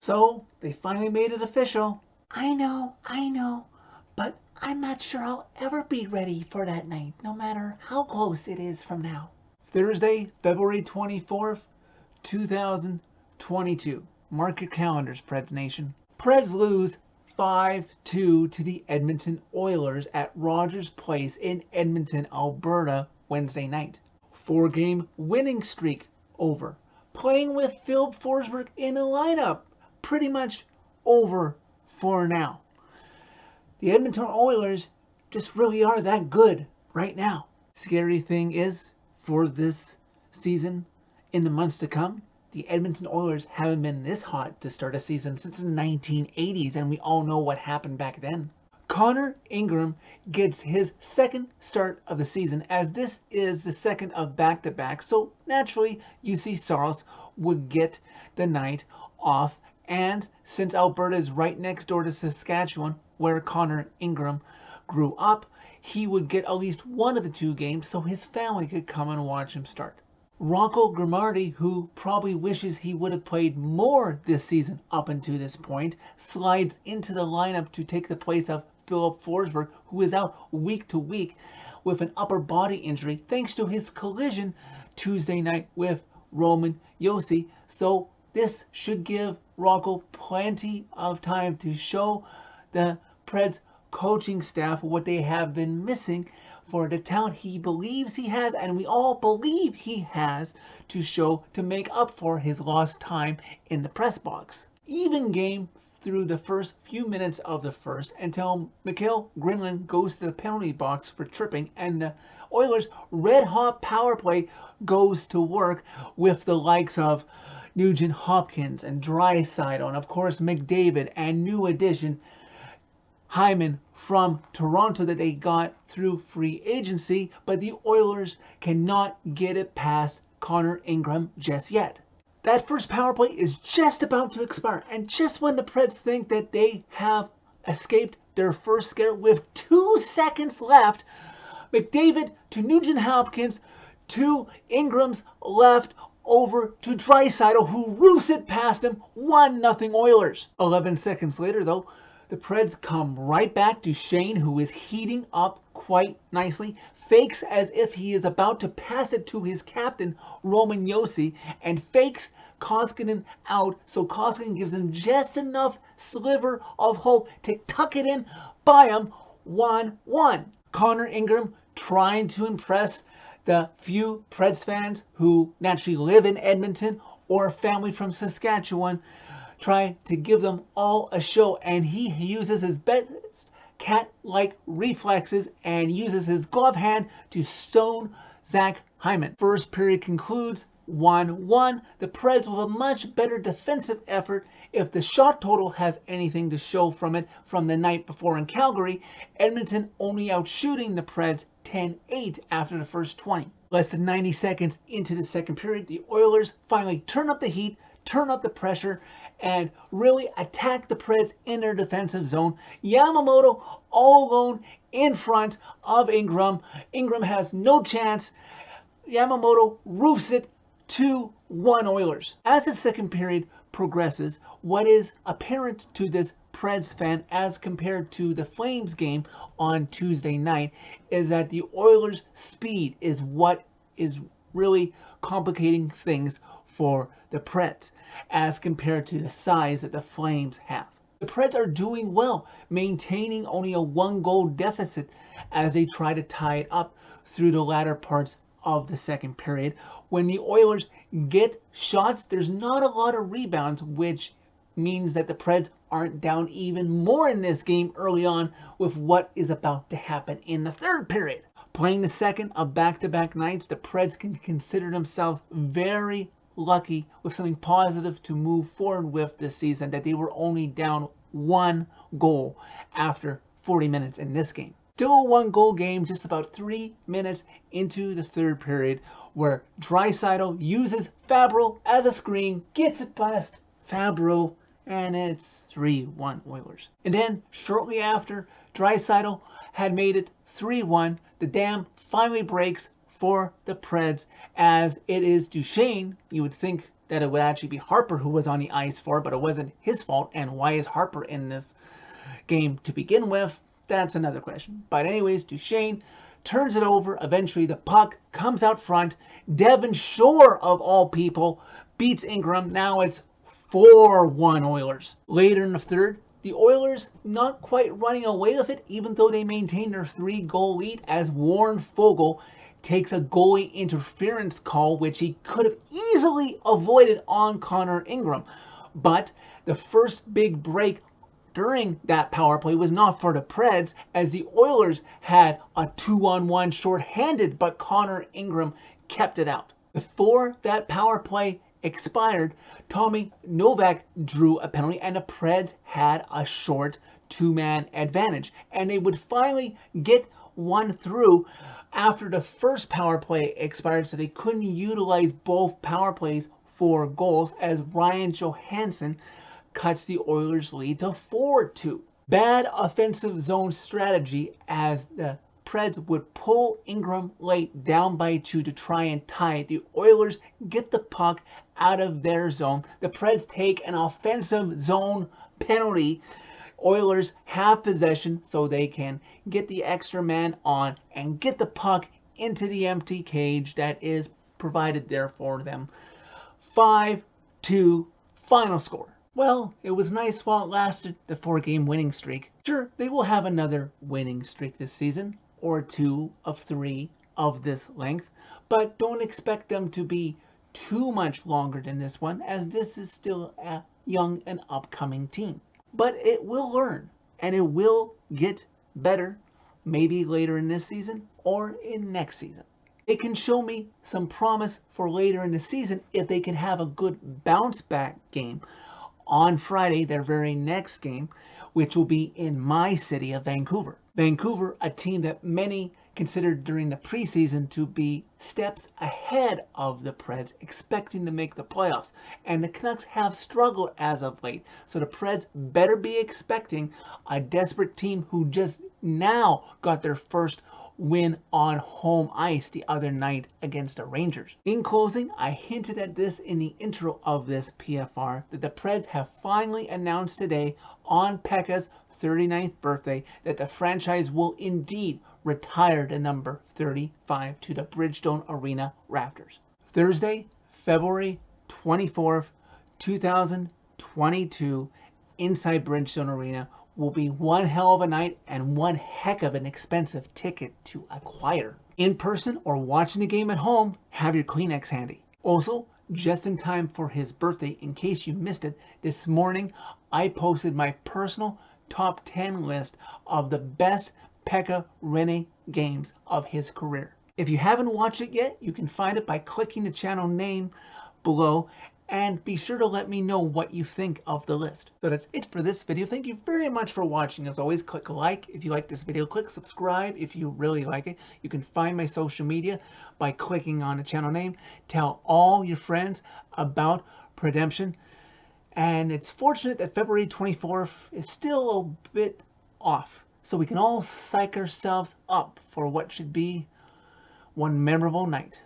So they finally made it official. I know, but I'm not sure I'll ever be ready for that night, no matter how close it is from now. Thursday, February 24th, 2022. Mark your calendars, Preds Nation. Preds lose 5-2 to the Edmonton Oilers at Rogers Place in Edmonton, Alberta, Wednesday night. 4-game winning streak over. Playing with Philip Forsberg in the lineup. Pretty much over for now. The Edmonton Oilers just really are that good right now. Scary thing is, for this season, in the months to come, the Edmonton Oilers haven't been this hot to start a season since the 1980s, and we all know what happened back then. Connor Ingram gets his second start of the season, as this is the second of back-to-back, so naturally UC Saros would get the night off, and since Alberta is right next door to Saskatchewan, where Connor Ingram grew up, he would get at least one of the 2 games so his family could come and watch him start. Rocco Grimaldi, who probably wishes he would have played more this season up until this point, slides into the lineup to take the place of Philip Forsberg, who is out week to week with an upper body injury thanks to his collision Tuesday night with Roman Josi. So this should give Rocco plenty of time to show the Preds coaching staff what they have been missing for the talent he believes he has, and we all believe he has, to show to make up for his lost time in the press box. Even game through the first few minutes of the first until Mikael Granlund goes to the penalty box for tripping, and the Oilers' red-hot power play goes to work with the likes of Nugent Hopkins and Draisaitl, and of course McDavid and new addition Hyman from Toronto that they got through free agency, but the Oilers cannot get it past Connor Ingram just yet. That first power play is just about to expire, and just when the Preds think that they have escaped their first scare with 2 seconds left, McDavid to Nugent Hopkins to Ingram's left over to Draisaitl, who roofs it past him. 1-0 Oilers. 11 seconds later, though, the Preds come right back to Shane, who is heating up quite nicely, fakes as if he is about to pass it to his captain, Roman Josi, and fakes Koskinen out, so Koskinen gives him just enough sliver of hope to tuck it in by him. 1-1. Connor Ingram trying to impress the few Preds fans who naturally live in Edmonton or family from Saskatchewan, try to give them all a show, and he uses his best cat-like reflexes and uses his glove hand to stone Zach Hyman. First period concludes 1-1. The Preds with a much better defensive effort. If the shot total has anything to show from it from the night before in Calgary, Edmonton only outshooting the Preds 10-8 after the first 20. Less than 90 seconds into the second period, the Oilers finally turn up the heat, turn up the pressure, and really attack the Preds in their defensive zone. Yamamoto all alone in front of Ingram. Ingram has no chance. Yamamoto roofs it. 2-1 Oilers. As the second period progresses, what is apparent to this Preds fan as compared to the Flames game on Tuesday night is that the Oilers' speed is what is really complicating things for the Preds as compared to the size that the Flames have. The Preds are doing well, maintaining only a 1-goal deficit as they try to tie it up through the latter parts of the second period. When the Oilers get shots, there's not a lot of rebounds, which means that the Preds aren't down even more in this game early on with what is about to happen in the third period. Playing the second of back-to-back nights, the Preds can consider themselves very lucky with something positive to move forward with this season, that they were only down 1 goal after 40 minutes in this game. Still a 1-goal game just about 3 minutes into the third period, where Draisaitl uses Fabro as a screen, gets it past Fabro, and it's 3-1 Oilers. And then shortly after Draisaitl had made it 3-1, the dam finally breaks for the Preds, as it is Duchesne, you would think that it would actually be Harper who was on the ice for it, but it wasn't his fault. And why is Harper in this game to begin with? That's another question. But anyways, Duchesne turns it over. Eventually the puck comes out front. Devin Shore, of all people, beats Ingram. Now it's 4-1 Oilers. Later in the third, the Oilers not quite running away with it, even though they maintain their 3-goal lead, as Warren Foegele takes a goalie interference call, which he could have easily avoided on Connor Ingram. But the first big break during that power play was not for the Preds, as the Oilers had a 2-on-1 shorthanded, but Connor Ingram kept it out. Before that power play expired, Tommy Novak drew a penalty, and the Preds had a short 2-man advantage. And they would finally get one through after the first power play expired, so they couldn't utilize both power plays for goals, as Ryan Johansson cuts the Oilers' lead to 4-2. Bad offensive zone strategy, as the Preds would pull Ingram late down by 2 to try and tie it. The Oilers get the puck out of their zone. The Preds take an offensive zone penalty. Oilers have possession, so they can get the extra man on and get the puck into the empty cage that is provided there for them. 5-2 final score. Well, it was nice while it lasted, the 4-game winning streak. Sure, they will have another winning streak this season, or 2 of 3 of this length, but don't expect them to be too much longer than this one, as this is still a young and upcoming team. But it will learn, and it will get better, maybe later in this season or in next season. It can show me some promise for later in the season if they can have a good bounce back game on Friday, their very next game, which will be in my city of Vancouver. Vancouver, a team that many considered during the preseason to be steps ahead of the Preds, expecting to make the playoffs. And the Canucks have struggled as of late. So the Preds better be expecting a desperate team who just now got their first win on home ice the other night against the Rangers. In closing, I hinted at this in the intro of this PFR, that the Preds have finally announced today on Pekka's 39th birthday that the franchise will indeed retire the number 35 to the Bridgestone Arena rafters. Thursday, February 24th, 2022, inside Bridgestone Arena will be one hell of a night and one heck of an expensive ticket to acquire. In person or watching the game at home, have your Kleenex handy. Also, just in time for his birthday, in case you missed it, this morning I posted my personal top 10 list of the best Pekka Rinne games of his career. If you haven't watched it yet, you can find it by clicking the channel name below, and be sure to let me know what you think of the list. So that's it for this video. Thank you very much for watching. As always, click like if you like this video. Click subscribe if you really like it. You can find my social media by clicking on the channel name. Tell all your friends about Predemption. And it's fortunate that February 24th is still a bit off, so we can all psych ourselves up for what should be one memorable night.